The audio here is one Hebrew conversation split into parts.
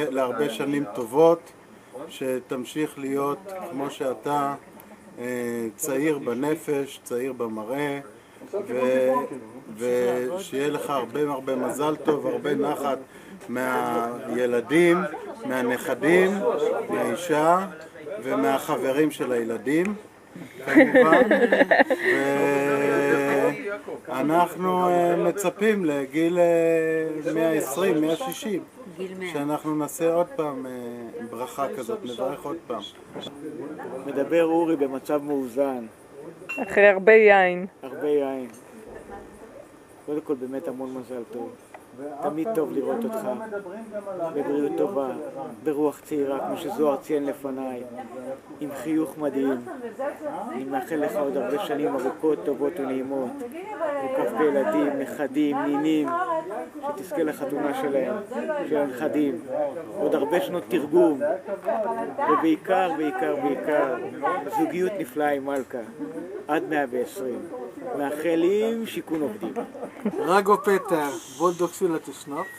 להרבה שנים טובות, שתמשיך להיות כמו שאתה, צעיר בנפש, צעיר במראה, ושיהיה לך הרבה מזל טוב, הרבה נחת מהילדים, מהנכדים, מהאישה ומהחברים של הילדים כמובן. ואנחנו מצפים לגיל 120, 160, שאנחנו נעשה עוד פעם ברכה כזאת, נברך עוד פעם. מדבר אורי במצב מאוזן. אחרי הרבה יין. הרבה יין. קודם כל באמת המון מזל טוב. תמיד טוב לראות אותך בבריאות טובה, ברוח צעירה, כמו שזוהר ציין לפניי, עם חיוך מדהים. אני מאחל לך עוד הרבה שנים ארוכות, טובות ונעימות, מוקף בילדים, נכדים, נינים, שתזכה לחתונה שלהם, של הנכדים, עוד הרבה שנות תרגום, ובעיקר, זוגיות נפלאה עם מלכה, עד 120. מאחלים שיכון עובדים. Rago Peter, Boldog születésnap.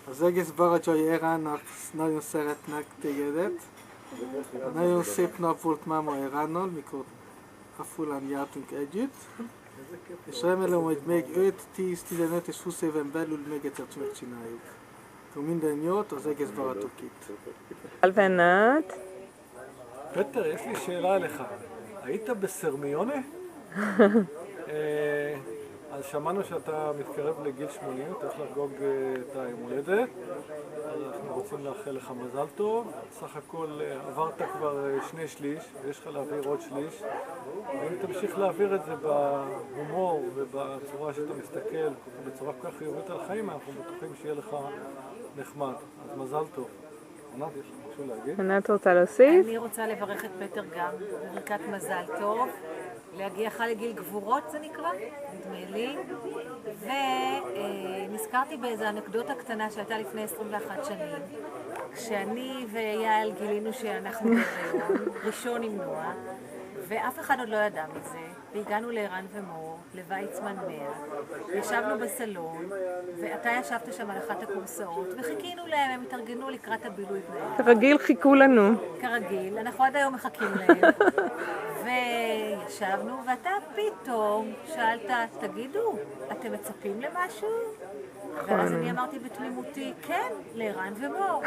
Az egész Baracsai Erának nagyon szeretnek tégedet. Nagyon szép nap volt máma Eránnal, mikor Afulán jártunk együtt. És remélem, hogy még 5, 10, 15 és 20 éven belül még egyszer megcsináljuk. Minden jót, az egész Baratokit. Alvenát. פטר, יש לי שאלה אליך. היית בסרמיונה? אז שמענו שאתה מתקרב לגיל 80, אתה הולך לחגוג את היום הולדת. אנחנו רוצים לאחל לך מזל טוב. סך הכל עברת כבר 2/3 ויש לך להעביר עוד שליש. ואם תמשיך להעביר את זה בהומור ובצורה שאתה מסתכל, בצורה כל כך חיובית על החיים, אנחנו בטוחים שיהיה לך נחמד. אז מזל טוב. ענת, יש לך משהו להגיד? ענת רוצה להוסיף? אני רוצה לברך את פטר גם בברכת מזל טוב. להגיעך לגיל גבורות זה נקרא, נדמה לי, ונזכרתי באיזו אנקדוטה קטנה שהייתה לפני 21 שנים, כשאני ויעל גילינו שאנחנו בהיריון, ראשון עם נועה, ואף אחד עוד לא ידע מזה, והגענו לערן ומור, לויצמן 100, ישבנו בסלון, ואתה ישבת שם על אחת הקורסאות, וחיכינו להם, הם התארגנו לקראת הבילוי בהם. כרגיל חיכו לנו. כרגיל, אנחנו עד היום מחכים להם. וישבנו, ואתה פתאום שאלת, תגידו, אתם מצפים למשהו? ואז אני אמרתי בתמימותי, כן, לערן ומור.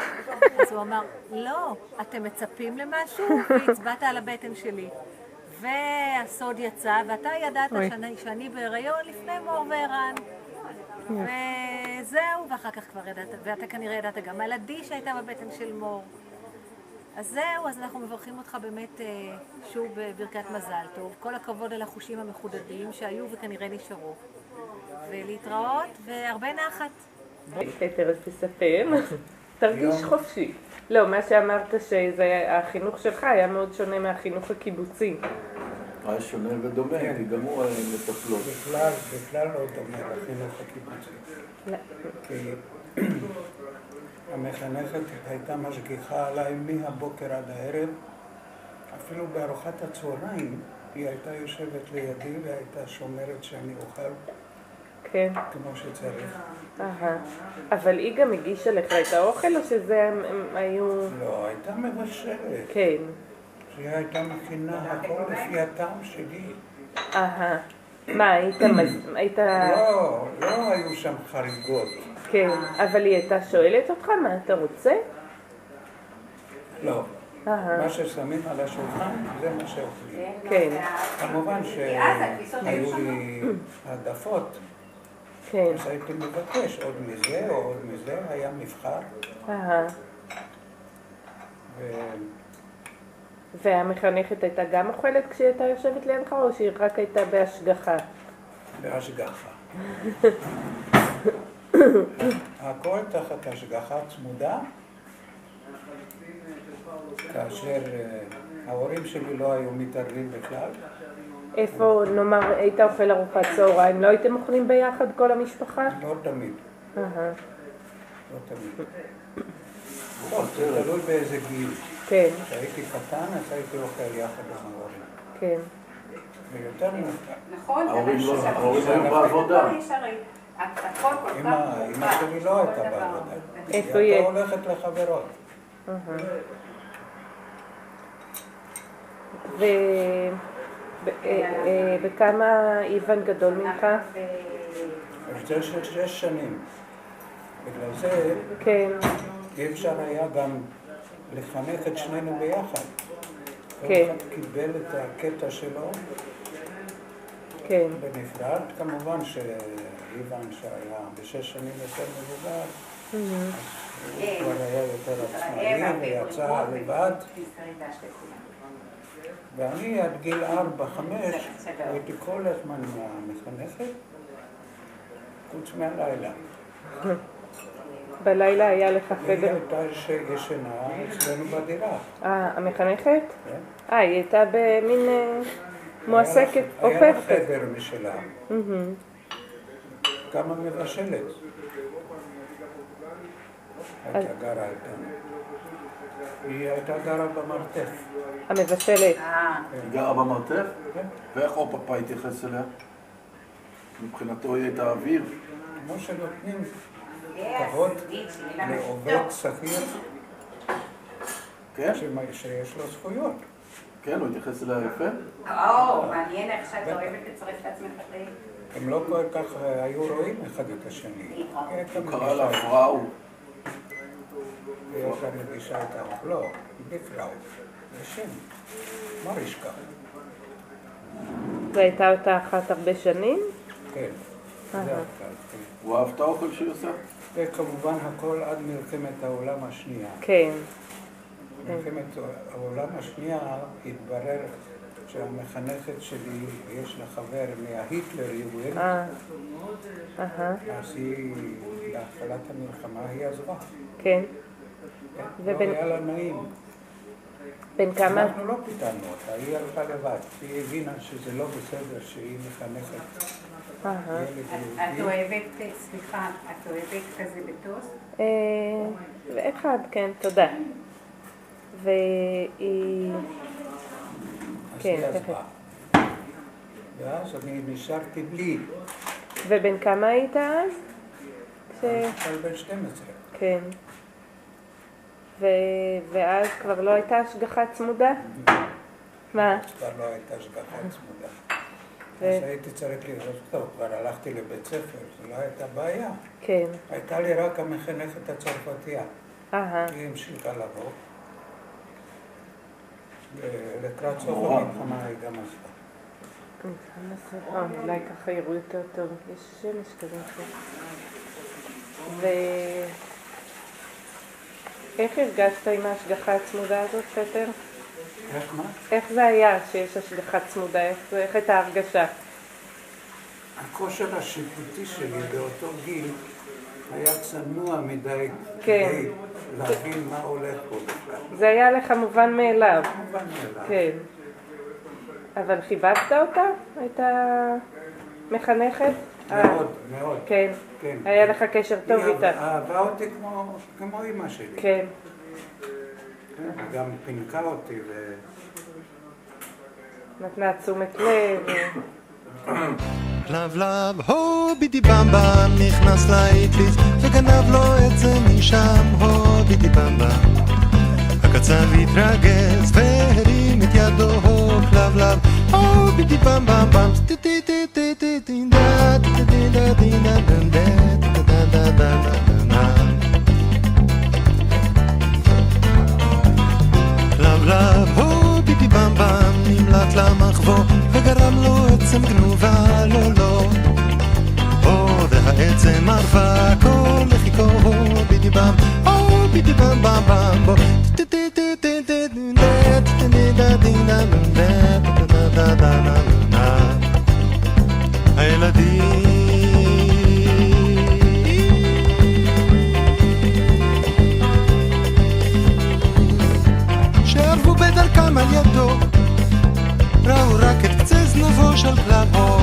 אז הוא אמר, לא, אתם מצפים למשהו? והצבעת על הבטן שלי. והסוד יצא, ואתה ידעת שאני בהיריון לפני מור וערן. וזהו, ואחר כך כבר ידעת, ואתה כנראה ידעת גם על עדי שהייתה בבטן של מור. אז זהו, אז אנחנו מברכים אותך באמת שוב בברכת מזל טוב. כל הכבוד על החושים המחודדים שהיו וכנראה נשארו. ולהתראות והרבה נחת. פטר, אז תספר. תרגיש חופשי. לא, מה שאמרת שהחינוך שלך היה מאוד שונה מהחינוך הקיבוצי. היה שונה ודומה, כי גם הוא מטפלות. בכלל לא דומה לחינוך הקיבוצי. כי המחנכת הייתה משגיחה עליי מהבוקר עד הערב, אפילו בארוחת הצהריים היא הייתה יושבת לידי והייתה שומרת שאני אוכל כן. כמו שצריך. אבל היא גם הגישה לך את האוכל או שזה הם היו... לא, הייתה מבשלת. כן. שהיא הייתה מכינה הכל לפי הטעם שלי. מה, היית... לא היו שם חריגות. כן, אבל היא הייתה שואלת אותך מה אתה רוצה? לא. מה ששמים על השולחן זה מה שאוכלים. כן. כמובן שהיו לי העדפות. כן. אז הייתי מבקש עוד מזה או עוד מזה, היה מבחר. והמחנכת הייתה גם אוכלת כשהיא הייתה יושבת לידך או שהיא רק הייתה בהשגחה? בהשגחה. הכל תחת השגחה צמודה, כאשר ההורים שלי לא היו מתערבים בכלל. איפה, נאמר, היית אוכל ארוחת צהריים, לא הייתם אוכלים ביחד כל המשפחה? לא תמיד. לא תמיד. תלוי באיזה גיל. כן. כשהייתי קטן, אז הייתי אוכל יחד עם ההורים. כן. ויותר מאוחר. נכון, ההורים היו בעבודה. אמא שלי לא הייתה בעבודה. איפה היא היא? הייתה הולכת לחברות. וכמה איוון גדול ממך? זה 6 שנים. בגלל זה כן, אי אפשר היה גם לחנך את שנינו ביחד. כל כן. אחד קיבל את הקטע שלו כן. בנפרד. כמובן שאיוון שהיה ב6 שנים יותר מבוגר, הוא כבר היה יותר עצמאי ויצא לבד. ואני עד גיל 4-5 הייתי כל הזמן מחנכת, חוץ מהלילה. בלילה היה לך היא חדר? הייתה ישנה אצלנו בדירה. המחנכת? כן. היא הייתה במין מועסקת, היה לה הופכת. חדר משלה, כמה מבשלת. הייתה גרה איתנו. היא הייתה גרה במרתף. המבשלת. היא גרה במרתף? כן. ואיך פפא התייחס אליה? מבחינתו היא הייתה אוויר. כמו שנותנים כבוד לעובד שכיר כן? שיש לו זכויות. כן, הוא התייחס אליה יפה? מעניין איך שאת אוהבת לצרף את עצמך לחיים. הם לא כל כך היו רואים אחד את השני. הוא קרא לה פראו. היא הייתה מגישה איתה, לא, בפראו, זה שם, מרישקה. והייתה אותה אחת הרבה שנים? כן, זה הכל. הוא אהב את האוכל שהיא עושה? וכמובן הכל עד מלחמת העולם השנייה. כן. מלחמת העולם השנייה התברר שהמחנכת שלי, יש לה חבר מההיטלר יהודי, אז היא, בהתחלת המלחמה, היא עזבה. כן. לא היה לה נעים. בן כמה? אנחנו לא פיתנו אותה, היא הלכה לבד. היא הבינה שזה לא בסדר שהיא מחנכת ילד את יהודי. אוהבת, סליחה, את אוהבת כזה בטוסט? אחד, כן, תודה. והיא... אז כן, היא תכף. עזבה. ואז אני נשארתי בלי. ובן כמה היית אז? למשל בן 12. כן. ואז כבר לא הייתה השגחה צמודה? מה? כבר לא הייתה השגחה צמודה. אז הייתי צריך לראות טוב, כבר הלכתי לבית ספר, זו לא הייתה בעיה. כן. הייתה לי רק המחנכת הצרפתייה. היא המשיכה לבוא. ולקראת סוף המלחמה היא גם עזבה. אולי ככה יראו יותר טוב. יש שמש כזה. איך הרגשת עם ההשגחה הצמודה הזאת, פטר? איך מה? איך זה היה שיש השגחה צמודה? איך הייתה ההרגשה? הכושר השיפוטי שלי באותו גיל היה צנוע מדי כן. כדי להבין מה הולך פה בכלל. זה היה לך מובן מאליו. מובן מאליו. כן. אבל חיבבת אותה? הייתה מחנכת? מאוד, מאוד. כן. כן. היה לך קשר טוב איתה. היא אהבה אותי כמו אמא שלי. כן. היא גם פינקה אותי נתנה תשומת לב. לב לב, הו בידי במבה, נכנס לאטליס וגנב לו את זה משם, הו בידי במבה. הקצב התרגז והרים את ידו, הו לב לב, הו בידי במבה, במ טי טי טי טי טי טי דה טי טי דה טי דה דה דה דה דה דה. לב לב, הו בידי במבה, נמלט למחבוא וגרם לו עצם גנובה, לא לא. והעצם ערבה כל לחיקו, הו בידי במ, הו בידי במ במ במ בו טי טי טי טי טי טי דה טי דה טי דה דה דה דה דה דה. הילדים שערבו בדרכם על ידו ראו רק את קצה זנבו של כלבו,